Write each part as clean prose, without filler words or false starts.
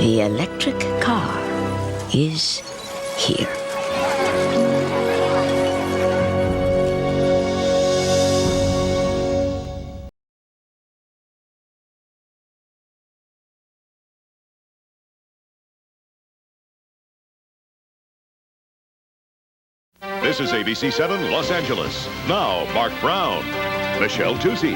The electric car is here. This is ABC7 Los Angeles. Now, Mark Brown, Michelle Tuzzi,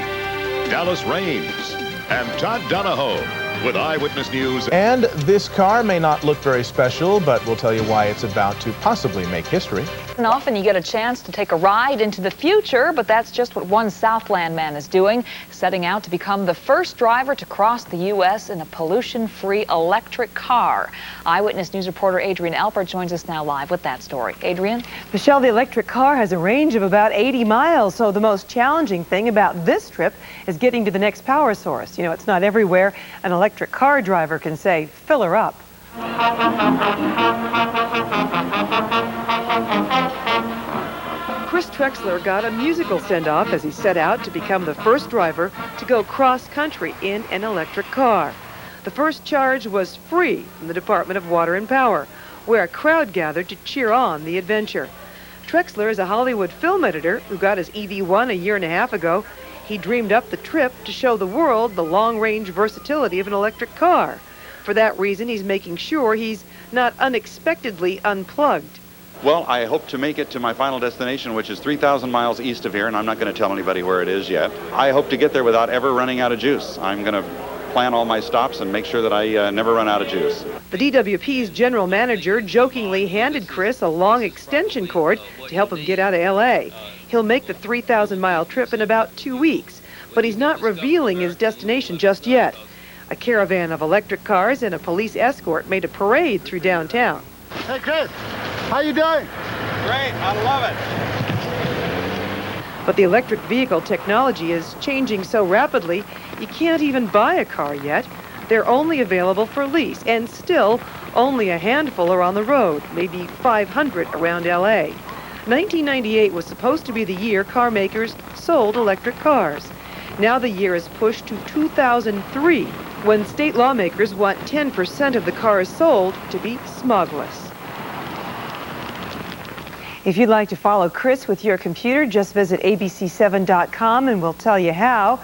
Dallas Raines, and Todd Donahoe with Eyewitness News. And this car may not look very special, but we'll tell you why it's about to possibly make history. And often you get a chance to take a ride into the future, but that's just what one Southland man is doing, setting out to become the first driver to cross the U.S. in a pollution-free electric car. Eyewitness News reporter Adrian Alpert joins us now live with that story. Adrian? Michelle, the electric car has a range of about 80 miles, so the most challenging thing about this trip is getting to the next power source. You know, it's not everywhere an electric car driver can say, fill her up. Kris Trexler got a musical send-off as he set out to become the first driver to go cross-country in an electric car. The first charge was free from the Department of Water and Power, where a crowd gathered to cheer on the adventure. Trexler is a Hollywood film editor who got his EV1 a year and a half ago. He dreamed up the trip to show the world the long-range versatility of an electric car. For that reason, he's making sure he's not unexpectedly unplugged. Well, I hope to make it to my final destination, which is 3,000 miles east of here, and I'm not going to tell anybody where it is yet. I hope to get there without ever running out of juice. I'm going to plan all my stops and make sure that I never run out of juice. The DWP's general manager jokingly handed Kris a long extension cord to help him get out of L.A. He'll make the 3,000-mile trip in about 2 weeks, but he's not revealing his destination just yet. A caravan of electric cars and a police escort made a parade through downtown. Hey, Kris, how you doing? Great, I love it. But the electric vehicle technology is changing so rapidly, you can't even buy a car yet. They're only available for lease, and still, only a handful are on the road, maybe 500 around L.A. 1998 was supposed to be the year car makers sold electric cars. Now the year is pushed to 2003, when state lawmakers want 10% of the cars sold to be smogless. If you'd like to follow Kris with your computer, just visit abc7.com and we'll tell you how.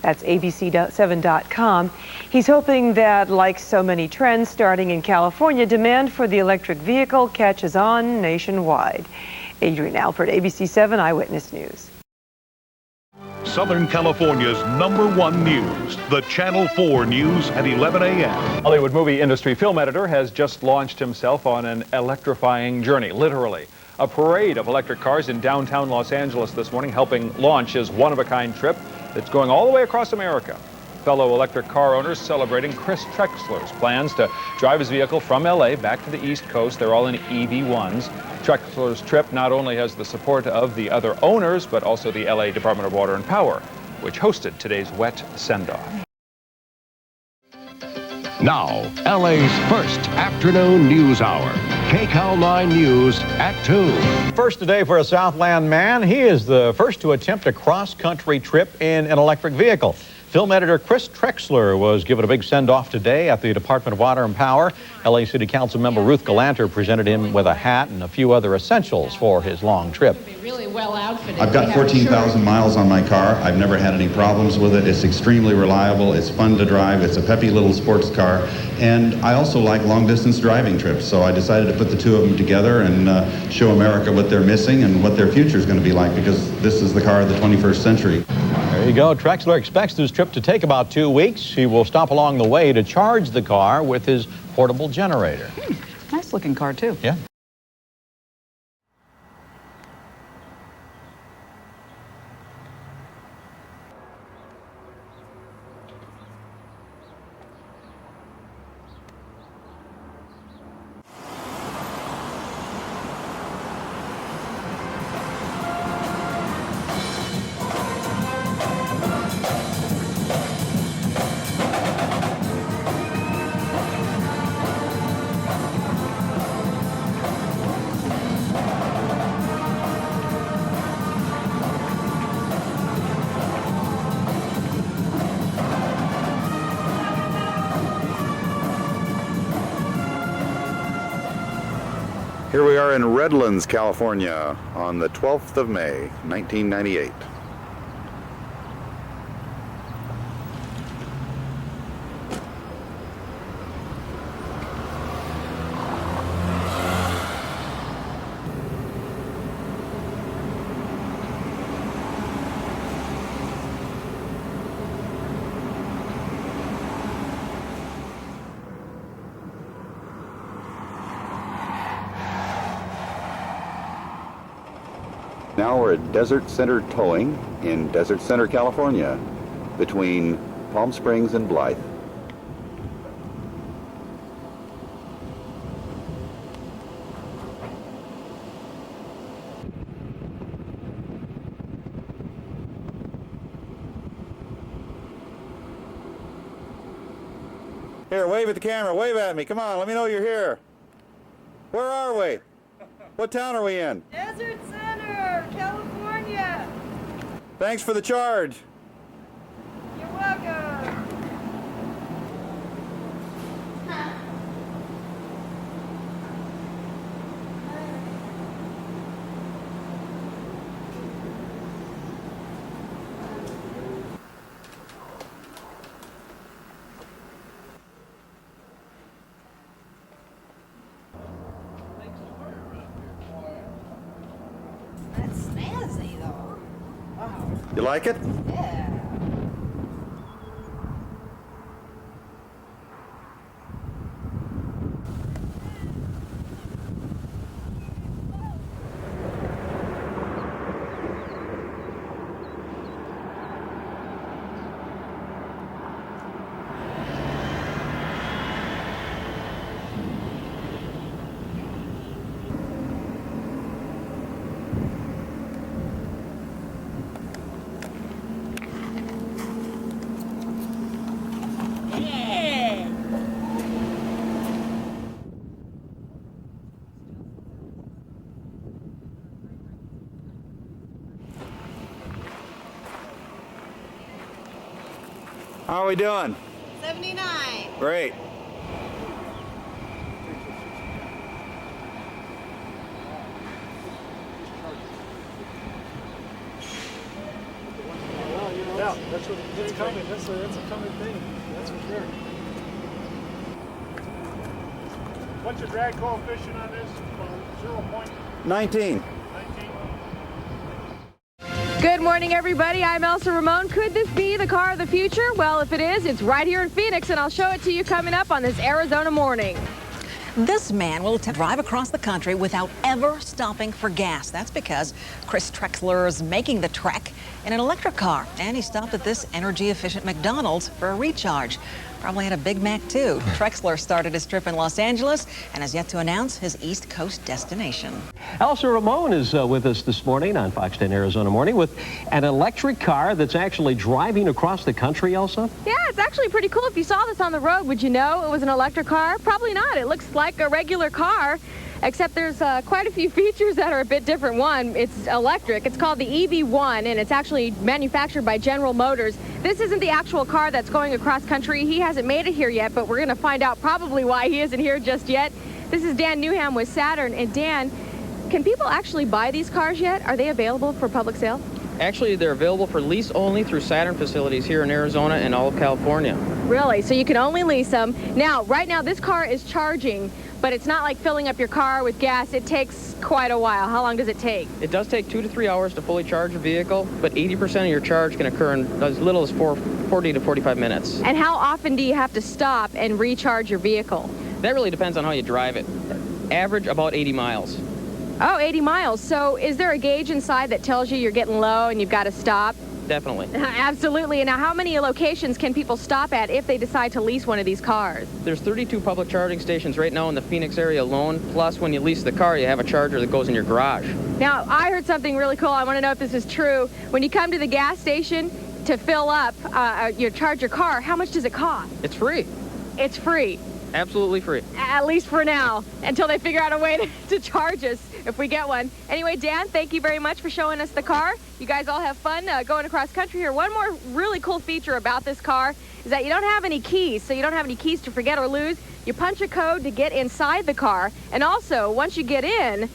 That's abc7.com. He's hoping that, like so many trends starting in California, demand for the electric vehicle catches on nationwide. Adrian Alpert, ABC7 Eyewitness News. Southern California's #1 news, the Channel 4 News at 11 a.m. Hollywood movie industry film editor has just launched himself on an electrifying journey, literally. A parade of electric cars in downtown Los Angeles this morning, helping launch his one-of-a-kind trip that's going all the way across America. Fellow electric car owners celebrating Kris Trexler's plans to drive his vehicle from L.A. back to the East Coast. They're all in EV1s. Trexler's trip not only has the support of the other owners, but also the L.A. Department of Water and Power, which hosted today's wet send-off. Now, LA's first afternoon news hour. KCAL 9 News at 2. First today for a Southland man. He is the first to attempt a cross-country trip in an electric vehicle. Film editor Kris Trexler was given a big send-off today at the Department of Water and Power. LA City Council member Ruth Galanter presented him with a hat and a few other essentials for his long trip. Really well outfitted. I've got 14,000 miles on my car. I've never had any problems with it. It's extremely reliable. It's fun to drive. It's a peppy little sports car. And I also like long-distance driving trips, so I decided to put the two of them together and show America what they're missing and what their future is going to be like, because this is the car of the 21st century. There you go. Trexler expects this trip to take about 2 weeks. He will stop along the way to charge the car with his portable generator. Nice looking car, too. Yeah. Here we are in Redlands, California on the 12th of May, 1998. Now we're at Desert Center Towing in Desert Center, California, between Palm Springs and Blythe. Here, wave at the camera, wave at me. Come on, let me know you're here. Where are we? What town are we in? Desert Center, California. Thanks for the charge. You're welcome. That's snazzy, though. Wow. You like it? Yeah. How are we doing? 79. Great. Yeah, that's what it's coming. That's a coming thing. That's for sure. What's your drag coefficient on this? 0.19. 19. Good morning, everybody. I'm Elsa Ramon. Could this be the car of the future? Well, if it is, it's right here in Phoenix, and I'll show it to you coming up on this Arizona morning. This man will drive across the country without ever stopping for gas. That's because Kris Trexler is making the trek in an electric car. And he stopped at this energy-efficient McDonald's for a recharge. Probably had a Big Mac, too. Trexler started his trip in Los Angeles and has yet to announce his East Coast destination. Elsa Ramon is with us this morning on Fox 10 Arizona Morning with an electric car that's actually driving across the country, Elsa? Yeah, it's actually pretty cool. If you saw this on the road, would you know it was an electric car? Probably not. It looks like a regular car, except there's quite a few features that are a bit different. One, it's electric. It's called the EV1, and it's actually manufactured by General Motors. This isn't the actual car that's going across country. He hasn't made it here yet, but we're going to find out probably why he isn't here just yet. This is Dan Newham with Saturn. And Dan, can people actually buy these cars yet? Are they available for public sale? Actually, they're available for lease only through Saturn facilities here in Arizona and all of California. Really? So you can only lease them. Now, right now, this car is charging, but it's not like filling up your car with gas. It takes quite a while. How long does it take? It does take 2 to 3 hours to fully charge a vehicle, but 80% of your charge can occur in as little as 40 to 45 minutes. And how often do you have to stop and recharge your vehicle? That really depends on how you drive it. Average about 80 miles. Oh, 80 miles. So is there a gauge inside that tells you you're getting low and you've got to stop? Definitely. Absolutely. And now, how many locations can people stop at if they decide to lease one of these cars? There's 32 public charging stations right now in the Phoenix area alone. Plus, when you lease the car, you have a charger that goes in your garage. Now, I heard something really cool. I want to know if this is true. When you come to the gas station to fill up, you charge your car, how much does it cost? It's free. It's free. Absolutely free. At least for now, until they figure out a way to charge us if we get one. Anyway, Dan, thank you very much for showing us the car. You guys all have fun going across country here. One more really cool feature about this car is that you don't have any keys, so you don't have any keys to forget or lose. You punch a code to get inside the car, and also, once you get in,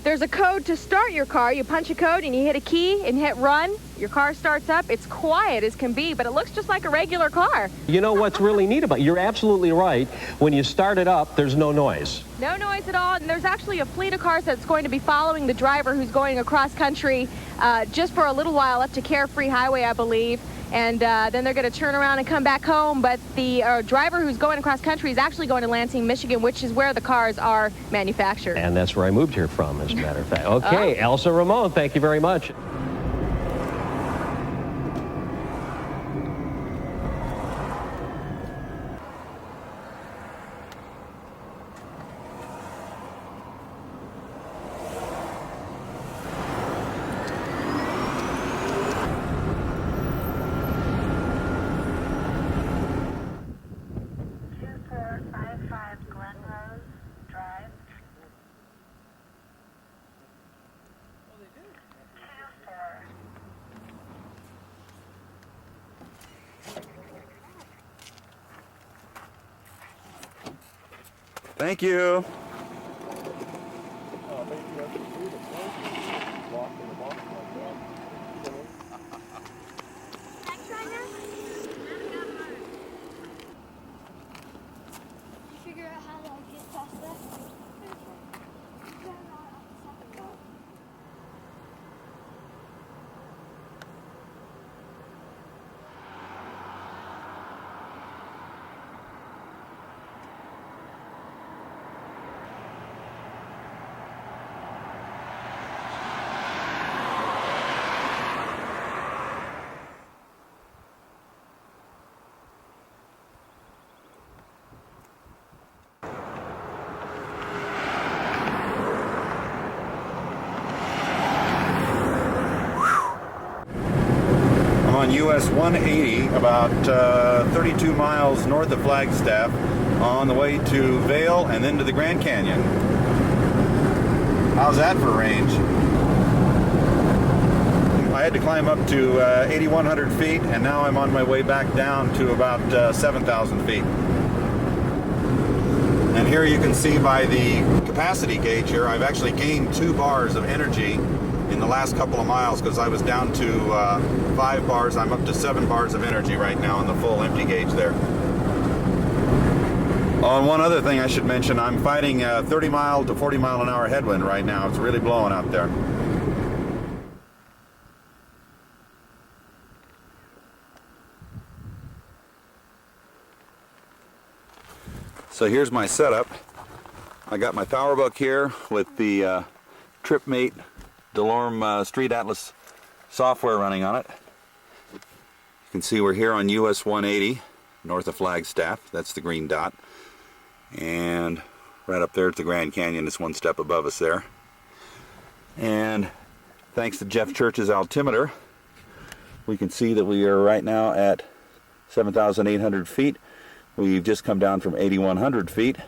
there's a code to start your car. You punch a code and you hit a key and hit run. Your car starts up. It's quiet as can be, but it looks just like a regular car. You know what's really neat about it? You're absolutely right. When you start it up, there's no noise. No noise at all, and there's actually a fleet of cars that's going to be following the driver who's going across country just for a little while up to Carefree Highway, I believe. And then they're going to turn around and come back home. But the driver who's going across country is actually going to Lansing, Michigan, which is where the cars are manufactured. And that's where I moved here from, as a matter of fact. Okay, Elsa Ramon, thank you very much. Thank you. Figure out how to get past that. On US 180, about 32 miles north of Flagstaff, on the way to Vail and then to the Grand Canyon. How's that for range? I had to climb up to 8,100 feet, and now I'm on my way back down to about 7,000 feet. And here you can see by the capacity gauge here, I've actually gained 2 bars of energy in the last couple of miles, because I was down to 5 bars. I'm up to 7 bars of energy right now on the full empty gauge there. Oh, and one other thing I should mention, I'm fighting a 30 mile to 40 mile an hour headwind right now. It's really blowing out there. So here's my setup. I got my PowerBook here with the TripMate DeLorme Street Atlas software running on it. You can see we're here on US 180 north of Flagstaff. That's the green dot. And right up there at the Grand Canyon, it's 1 step above us there. And thanks to Jeff Church's altimeter, we can see that we are right now at 7,800 feet. We've just come down from 8,100 feet.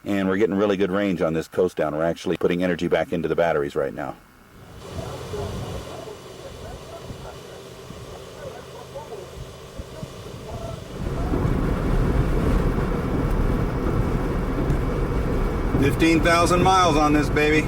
And we're getting really good range on this coast down. We're actually putting energy back into the batteries right now. $15,000 miles on this baby.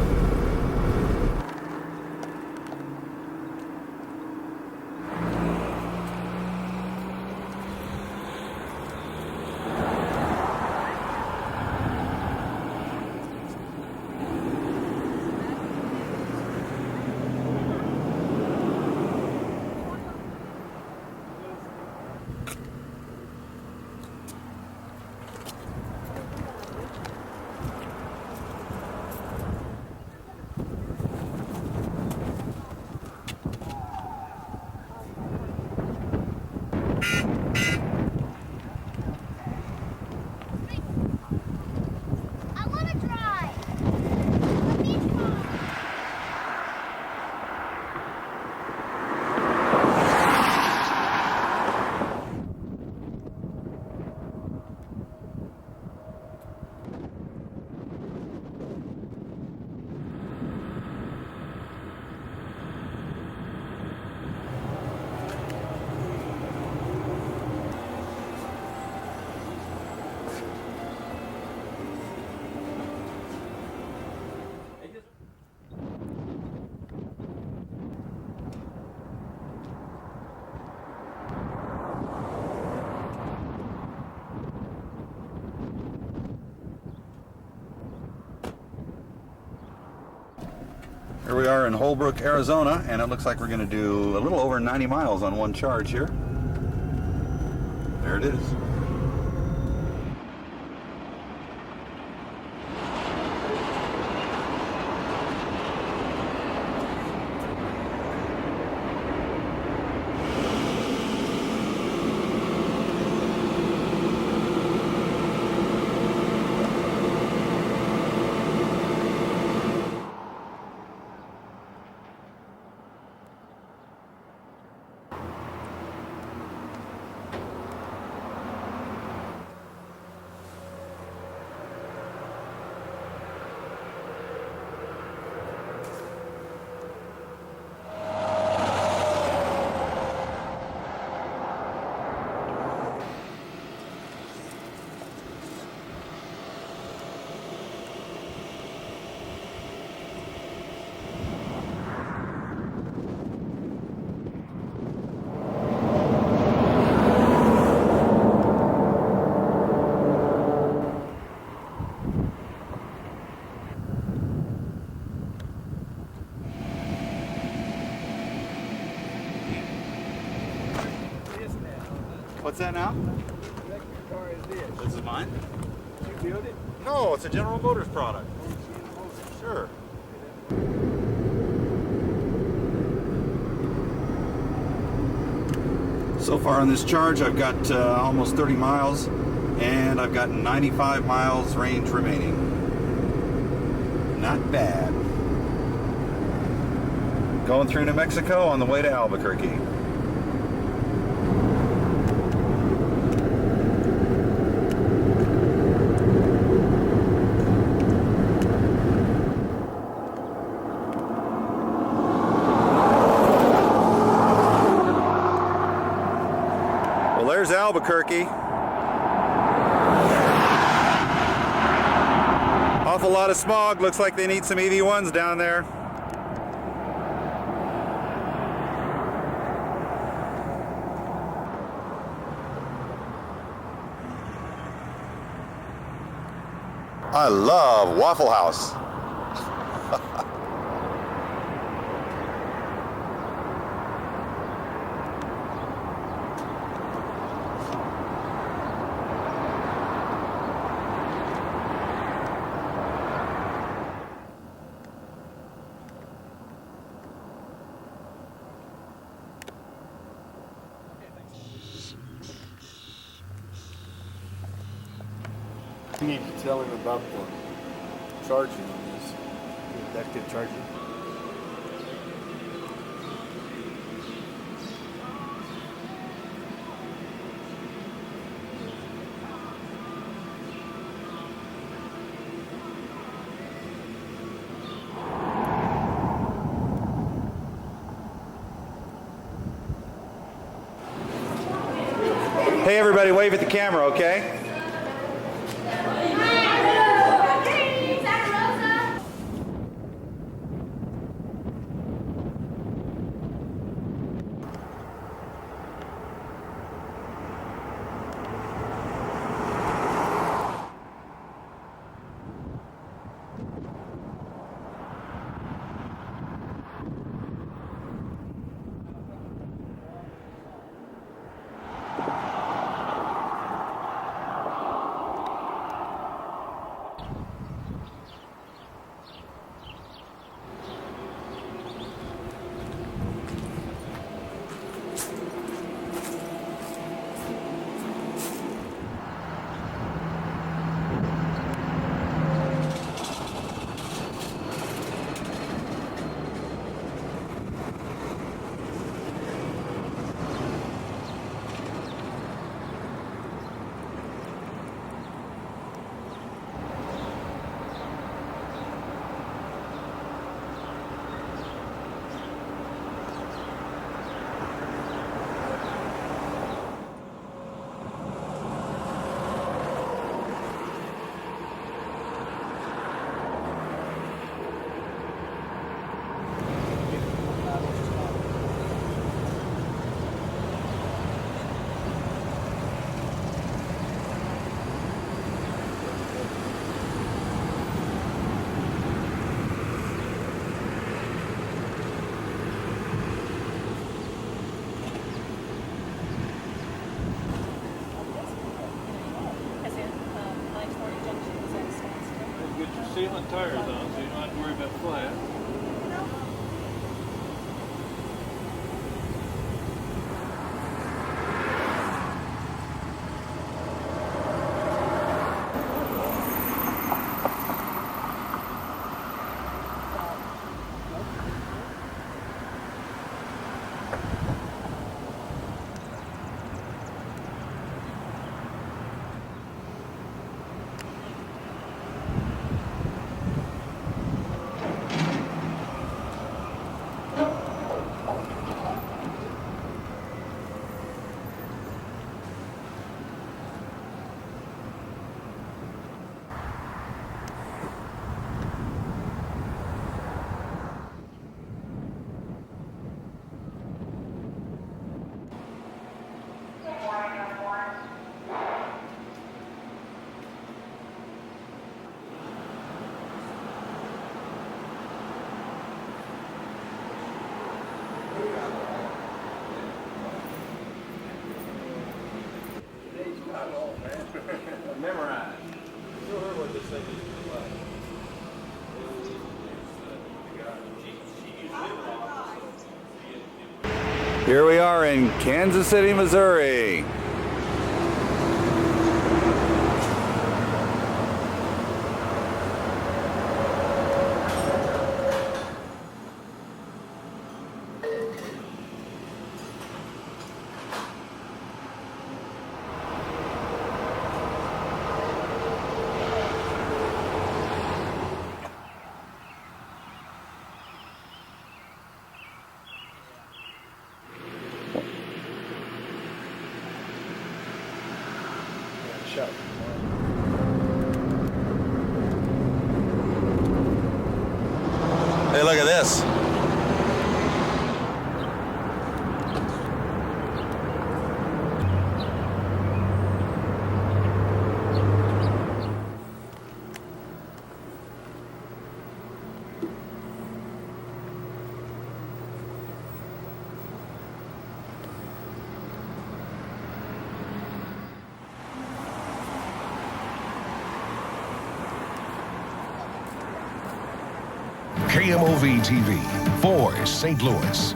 Here we are in Holbrook, Arizona, and it looks like we're going to do a little over 90 miles on one charge here. There it is. What's that now? Electric car is this. This is mine? Did you build it? No, it's a General Motors product. Sure. So far on this charge, I've got almost 30 miles, and I've got 95 miles range remaining. Not bad. Going through New Mexico on the way to Albuquerque. There's Albuquerque. Awful lot of smog. Looks like they need some EV1s down there. I love Waffle House. You need to tell him about the charging on this. That could charge you. Hey everybody, wave at the camera, okay? sealant tires on, so you don't have to worry about flat. Memorize. Here we are in Kansas City, Missouri. Hey, look at this. KMOV TV, 4 St. Louis.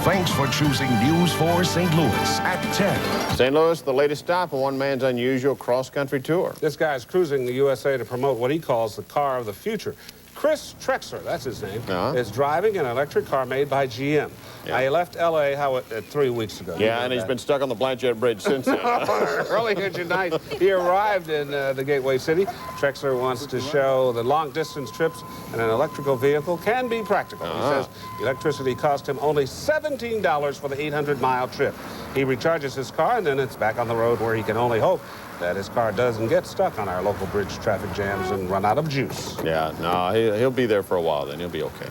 Thanks for choosing News 4 St. Louis at 10. St. Louis, the latest stop on one man's unusual cross-country tour. This guy's cruising the USA to promote what he calls the car of the future. Kris Trexler, that's his name, is driving an electric car made by GM. Now, he left L.A. 3 weeks ago. Yeah, and he's been stuck on the Blanchette Bridge since then. Earlier tonight, he arrived in the Gateway City. Trexler wants to show that long-distance trips in an electrical vehicle can be practical. He says electricity cost him only $17 for the 800-mile trip. He recharges his car, and then it's back on the road where he can only hope that his car doesn't get stuck on our local bridge traffic jams and run out of juice. Yeah, no, he'll be there for a while, then he'll be okay.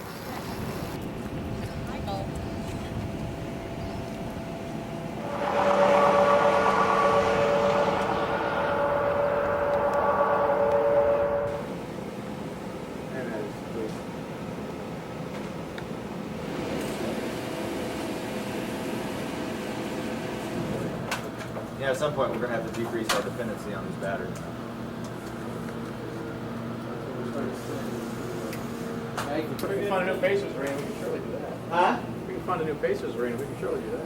Yeah, at some point we're going to have to decrease our dependency on these batteries. If we can find a new Pacers arena, we can surely do that. Huh? If we can find a new Pacers arena, we can surely do that.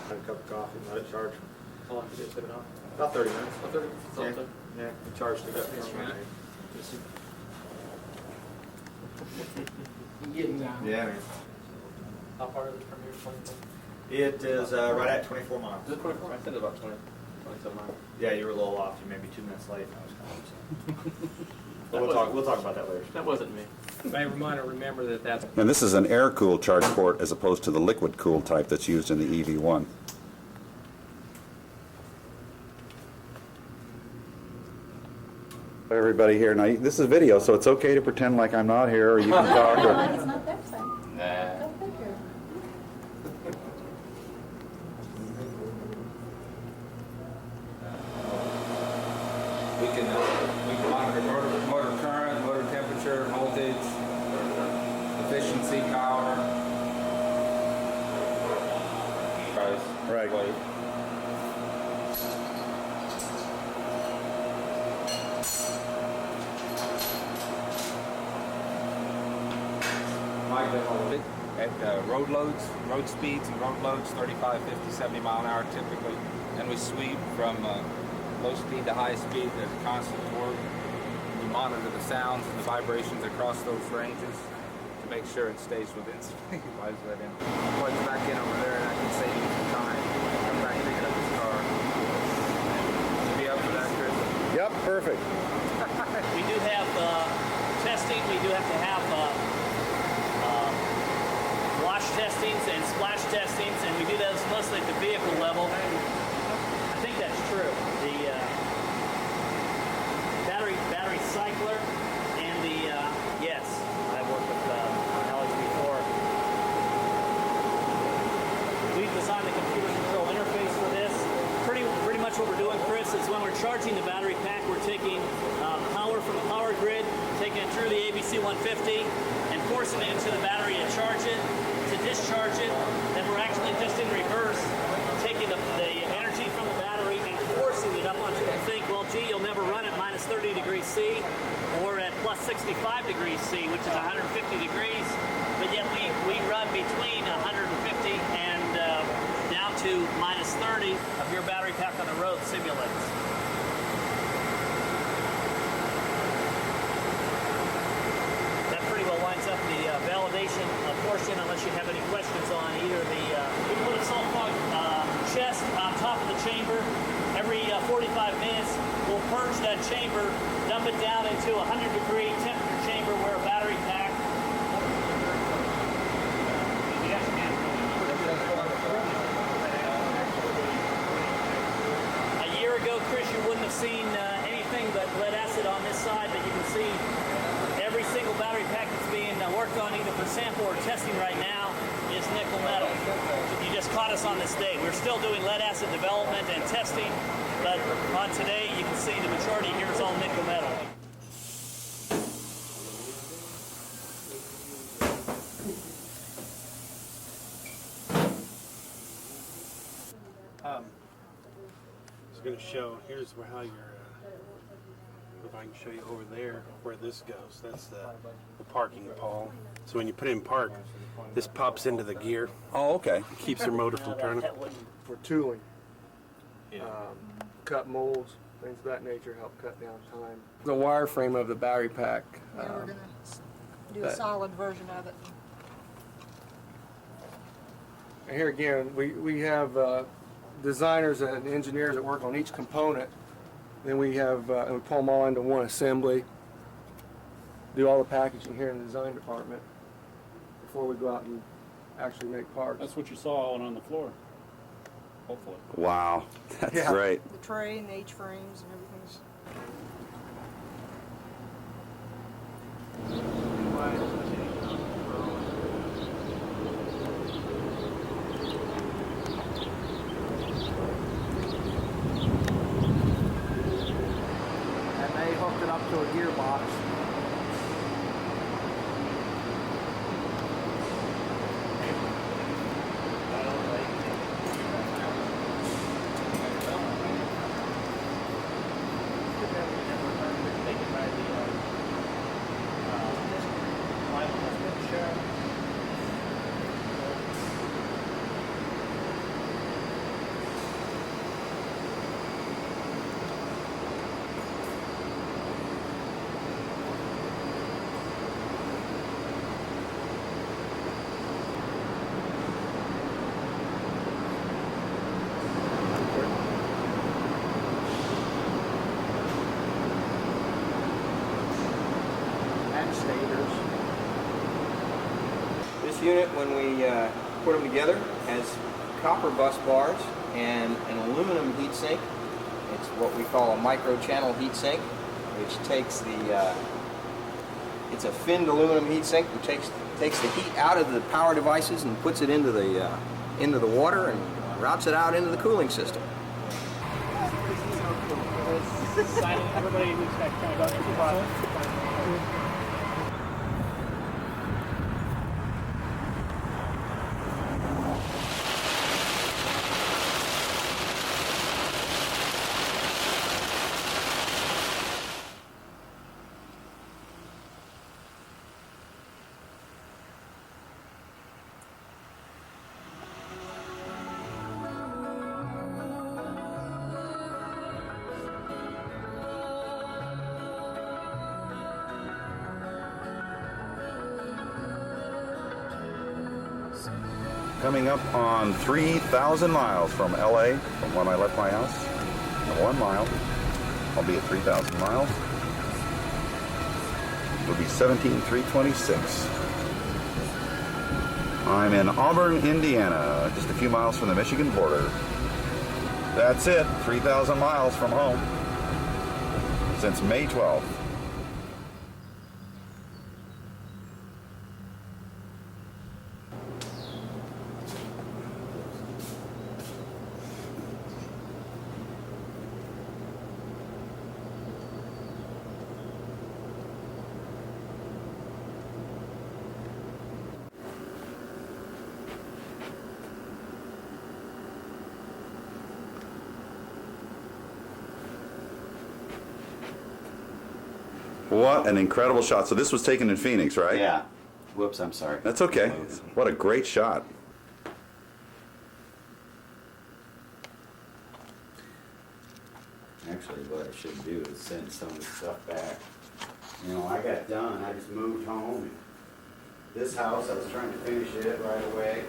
A cup of coffee, let it charge. How long did it sit it on? About 30 minutes. About 30 minutes? Yeah, we charged it up. Getting down. Yeah, man. How far is it from your point? It is right at 24 miles. Is it 24? I said about 27 miles. Yeah, you were a little off. You may be 2 minutes late. I was kind of upset. But we'll talk about that later. That wasn't me. May remember that that's... And this is an air-cooled charge port as opposed to the liquid-cooled type that's used in the EV1. Everybody here, now this is video, so it's okay to pretend like I'm not here, or you can talk. Or... It's not there, son. Nah. We can monitor motor current, motor temperature, voltage, efficiency, power, price, right. weight. At road loads, road speeds and road loads, 35, 50, 70 mile an hour typically. And we sweep from low speed to high speed at a constant torque. We monitor the sounds and the vibrations across those ranges to make sure it stays within speed. Why is that in? Plugs back in over there and I can save you some time. Come back and pick up this car. You be up for that, Kris? Yep, perfect. We do have testing. We do have to have wash testings and splash testings, and we do those mostly at the vehicle level. I think that's true. The battery cycler and the yes, I've worked with Alex before. We've designed the computer control interface for this. Pretty much what we're doing, Kris, is when we're charging the battery pack, we're taking power from the power grid, taking it through the ABC 150, and forcing it into the battery to charge it, to discharge it. Then we're actually just in reverse, taking the energy from the battery and forcing it up onto the think, well, gee, you'll never run at minus 30 degrees C or at plus 65 degrees C, which is 150 degrees, but yet we run between 150 and down to minus 30 of your battery pack on the road simulates. That pretty well lines up the validation portion, unless you have any questions on either the... we put a salt fog chest on top of the chamber. Every 45 minutes, we'll purge that chamber, dump it down into a 100-degree temperature chamber where a battery pack... A year ago, Kris, you wouldn't have seen anything but lead acid on this side, but you can see every single battery pack that's being worked on either for sample or testing right now is nickel metal. You just caught us on this day. We're still doing lead acid development and testing, but on today you can see the majority here is all nickel metal. I was going to show, here's how your if I can show you over there where this goes. That's the parking pole. So when you put in park, this pops into the gear. Oh, okay. It keeps your motor from turning. For tooling, cut molds, things of that nature help cut down time. The wireframe of the battery pack. Yeah, we're going to do a solid version of it. And here again, we have designers and engineers that work on each component. Then we have, and we pull them all into one assembly, do all the packaging here in the design department before we go out and actually make parts. That's what you saw on the floor, hopefully. Wow, that's great. The tray and the H-frames and everything's... Hooked it up to a gearbox. unit, when we put them together, has copper bus bars and an aluminum heatsink. It's what we call a micro-channel heatsink, which takes the, it's a finned aluminum heatsink, which takes the heat out of the power devices and puts it into the water and routes it out into the cooling system. Everybody who's kind of going through the process. Coming up on 3,000 miles from LA, from when I left my house. In 1 mile, I'll be at 3,000 miles. It'll be 17,326. I'm in Auburn, Indiana, just a few miles from the Michigan border. That's it, 3,000 miles from home since May 12th. What an incredible shot. So this was taken in Phoenix, right? Yeah. Whoops, I'm sorry. That's okay. What a great shot. Actually, what I should do is send some of the stuff back. You know, I got done. I just moved home. This house, I was trying to finish it right away.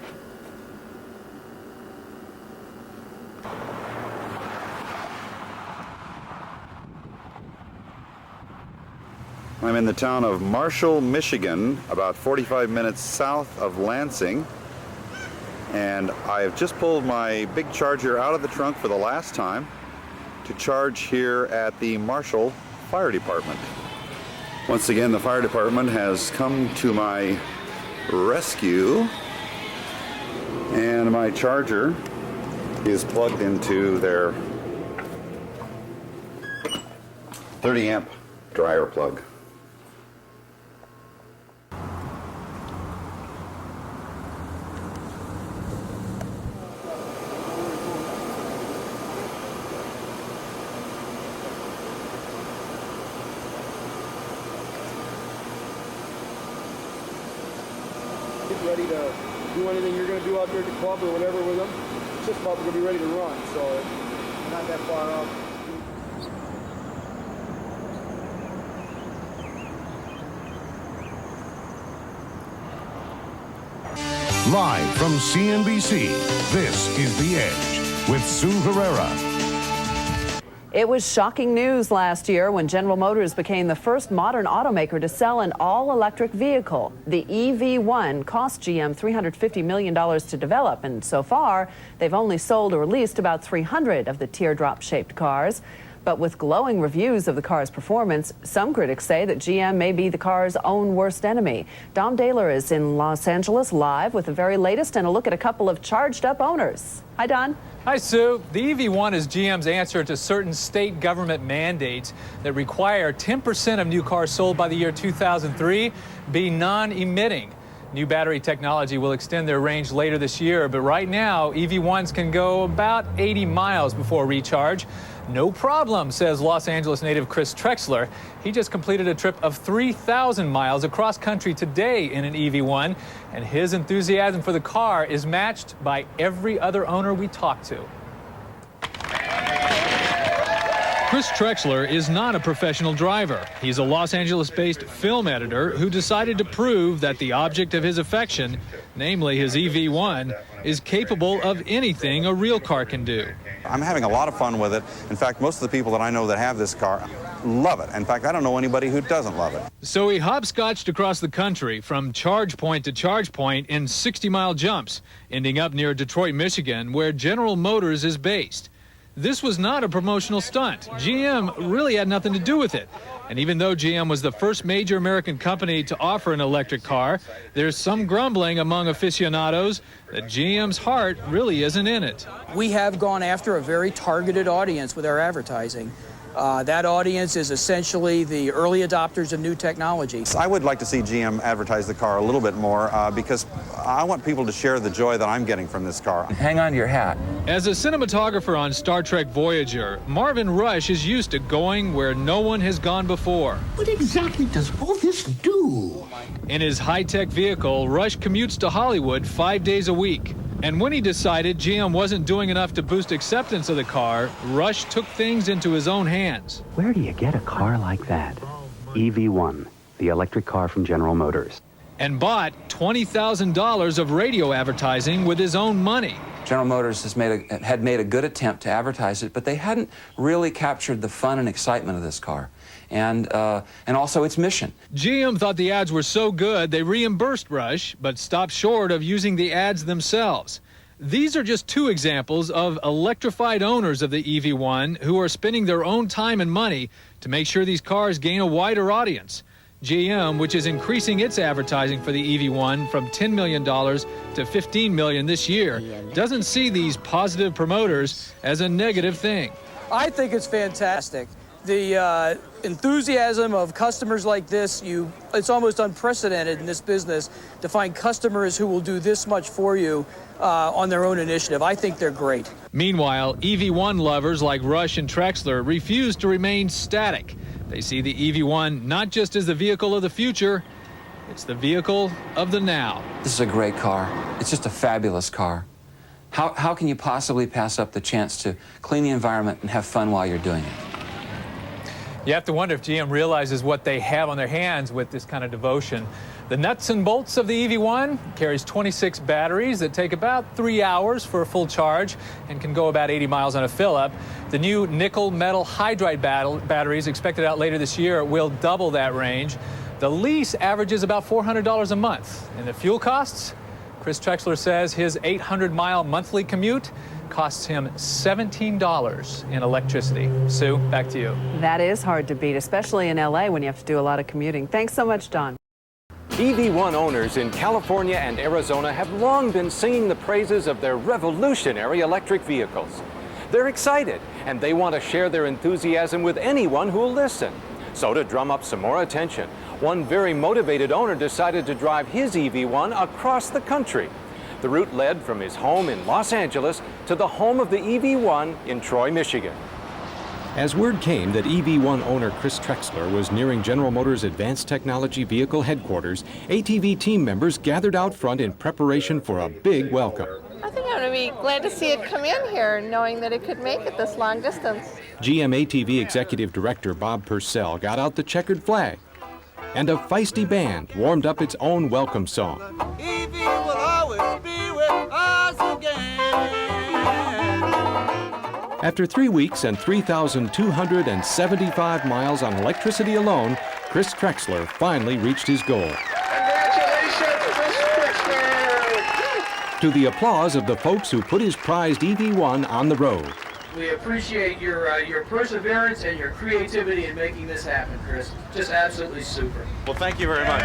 I'm in the town of Marshall, Michigan, about 45 minutes south of Lansing. And I have just pulled my big charger out of the trunk for the last time to charge here at the Marshall Fire Department. Once again, the fire department has come to my rescue, and my charger is plugged into their 30 amp dryer plug. Ready to do anything you're going to do out there at the club or whatever with them. It's just about to be ready to run, so not that far off. Live from CNBC, this is The Edge with Sue Herrera. It was shocking news last year when General Motors became the first modern automaker to sell an all-electric vehicle. The EV1 cost GM $350 million to develop, and so far, they've only sold or leased about 300 of the teardrop-shaped cars. But with glowing reviews of the car's performance, some critics say that GM may be the car's own worst enemy. Dom Daler is in Los Angeles live with the very latest and a look at a couple of charged-up owners. Hi, Don. Hi, Sue. The EV1 is GM's answer to certain state government mandates that require 10% of new cars sold by the year 2003 be non-emitting. New battery technology will extend their range later this year, but right now, EV1s can go about 80 miles before recharge. No problem, says Los Angeles native Kris Trexler. He just completed a trip of 3,000 miles across country today in an EV1, and his enthusiasm for the car is matched by every other owner we talk to. Kris Trexler is not a professional driver. He's a Los Angeles-based film editor who decided to prove that the object of his affection, namely his EV1, is capable of anything a real car can do. I'm having a lot of fun with it. In fact, most of the people that I know that have this car love it. In fact, I don't know anybody who doesn't love it. So he hopscotched across the country from charge point to charge point in 60-mile jumps, ending up near Detroit, Michigan, where General Motors is based. This was not a promotional stunt. GM really had nothing to do with it. And even though GM was the first major American company to offer an electric car, there's some grumbling among aficionados that GM's heart really isn't in it. We have gone after a very targeted audience with our advertising. That audience is essentially the early adopters of new technology. I would like to see GM advertise the car a little bit more because I want people to share the joy that I'm getting from this car. Hang on to your hat. As a cinematographer on Star Trek Voyager, Marvin Rush is used to going where no one has gone before. What exactly does all this do? In his high-tech vehicle, Rush commutes to Hollywood 5 days a week. And when he decided GM wasn't doing enough to boost acceptance of the car, Rush took things into his own hands. Where do you get a car like that? EV1, the electric car from General Motors. And bought $20,000 of radio advertising with his own money. General Motors had made a good attempt to advertise it, but they hadn't really captured the fun and excitement of this car. And also its mission. GM thought the ads were so good they reimbursed Rush, but stopped short of using the ads themselves. These are just two examples of electrified owners of the EV1 who are spending their own time and money to make sure these cars gain a wider audience. GM, which is increasing its advertising for the EV1 from $10 million to $15 million this year, doesn't see these positive promoters as a negative thing. I think it's fantastic. The enthusiasm of customers like this, it's almost unprecedented in this business to find customers who will do this much for you on their own initiative. I think they're great. Meanwhile, EV1 lovers like Rush and Trexler refuse to remain static. They see the EV1 not just as the vehicle of the future, it's the vehicle of the now. This is a great car. It's just a fabulous car. How can you possibly pass up the chance to clean the environment and have fun while you're doing it? You have to wonder if GM realizes what they have on their hands with this kind of devotion. The nuts and bolts of the EV1 carries 26 batteries that take about 3 hours for a full charge and can go about 80 miles on a fill-up. The new nickel metal hydride batteries expected out later this year will double that range. The lease averages about $400 a month. And the fuel costs? Kris Trexler says his 800-mile monthly commute costs him $17 in electricity. Sue, back to you. That is hard to beat, especially in LA when you have to do a lot of commuting. Thanks so much, Don. EV1 owners in California and Arizona have long been singing the praises of their revolutionary electric vehicles. They're excited, and they want to share their enthusiasm with anyone who will listen. So to drum up some more attention, one very motivated owner decided to drive his EV1 across the country. The route led from his home in Los Angeles to the home of the EV1 in Troy, Michigan. As word came that EV1 owner Kris Trexler was nearing General Motors Advanced Technology Vehicle headquarters, ATV team members gathered out front in preparation for a big welcome. I think I'm going to be glad to see it come in here, knowing that it could make it this long distance. GM ATV Executive Director Bob Purcell got out the checkered flag, and a feisty band warmed up its own welcome song. EV will always be with us again. After 3 weeks and 3,275 miles on electricity alone, Kris Trexler finally reached his goal. Congratulations, Kris Trexler! To the applause of the folks who put his prized EV1 on the road. We appreciate your perseverance and your creativity in making this happen, Kris. Just absolutely super. Well, thank you very much.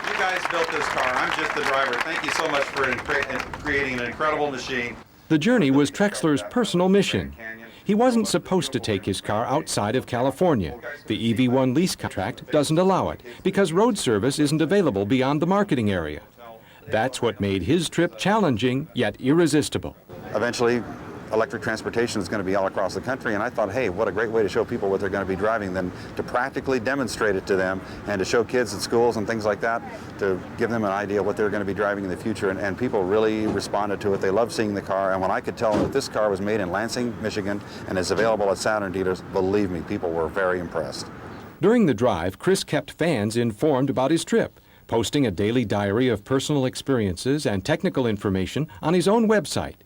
You guys built this car. I'm just the driver. Thank you so much for creating an incredible machine. The journey was Trexler's personal mission. He wasn't supposed to take his car outside of California. The EV1 lease contract doesn't allow it because road service isn't available beyond the marketing area. That's what made his trip challenging yet irresistible. Eventually, electric transportation is going to be all across the country, and I thought, hey, what a great way to show people what they're going to be driving than to practically demonstrate it to them and to show kids at schools and things like that, to give them an idea of what they're going to be driving in the future, and people really responded to it. They loved seeing the car, and when I could tell that this car was made in Lansing, Michigan, and is available at Saturn dealers, believe me, people were very impressed. During the drive, Kris kept fans informed about his trip, posting a daily diary of personal experiences and technical information on his own website.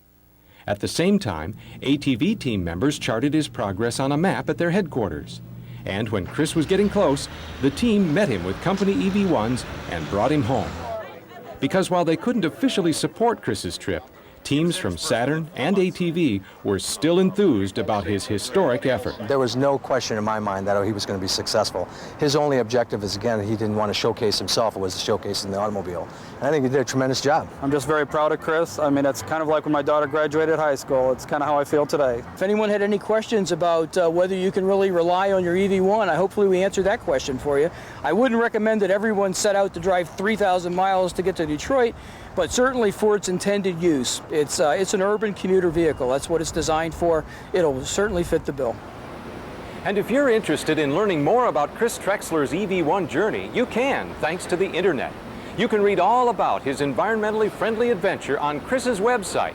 At the same time, ATV team members charted his progress on a map at their headquarters. And when Kris was getting close, the team met him with company EV1s and brought him home. Because while they couldn't officially support Kris's trip, teams from Saturn and ATV were still enthused about his historic effort. There was no question in my mind that he was going to be successful. His only objective is, again, he didn't want to showcase himself, it was showcasing the automobile. And I think he did a tremendous job. I'm just very proud of Kris. I mean, it's kind of like when my daughter graduated high school. It's kind of how I feel today. If anyone had any questions about whether you can really rely on your EV1, hopefully we answered that question for you. I wouldn't recommend that everyone set out to drive 3,000 miles to get to Detroit, but certainly for its intended use. It's an urban commuter vehicle. That's what it's designed for. It'll certainly fit the bill. And if you're interested in learning more about Kris Trexler's EV1 journey, you can, thanks to the internet. You can read all about his environmentally friendly adventure on Kris's website.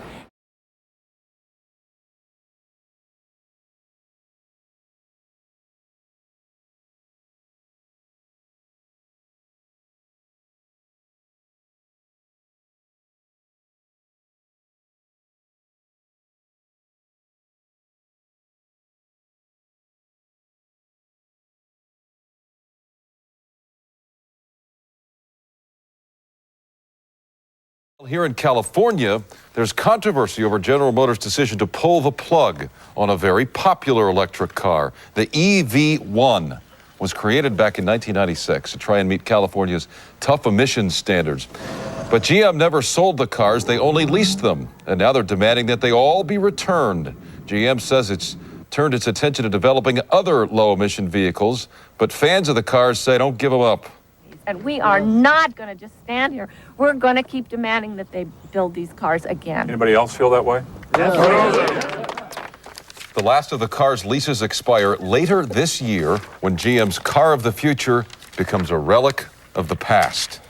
Here in California, there's controversy over General Motors' decision to pull the plug on a very popular electric car. The EV1 was created back in 1996 to try and meet California's tough emissions standards. But GM never sold the cars, they only leased them. And now they're demanding that they all be returned. GM says it's turned its attention to developing other low-emission vehicles, but fans of the cars say don't give them up. And we are not going to just stand here. We're going to keep demanding that they build these cars again. Anybody else feel that way? Yes. The last of the car's leases expire later this year when GM's car of the future becomes a relic of the past.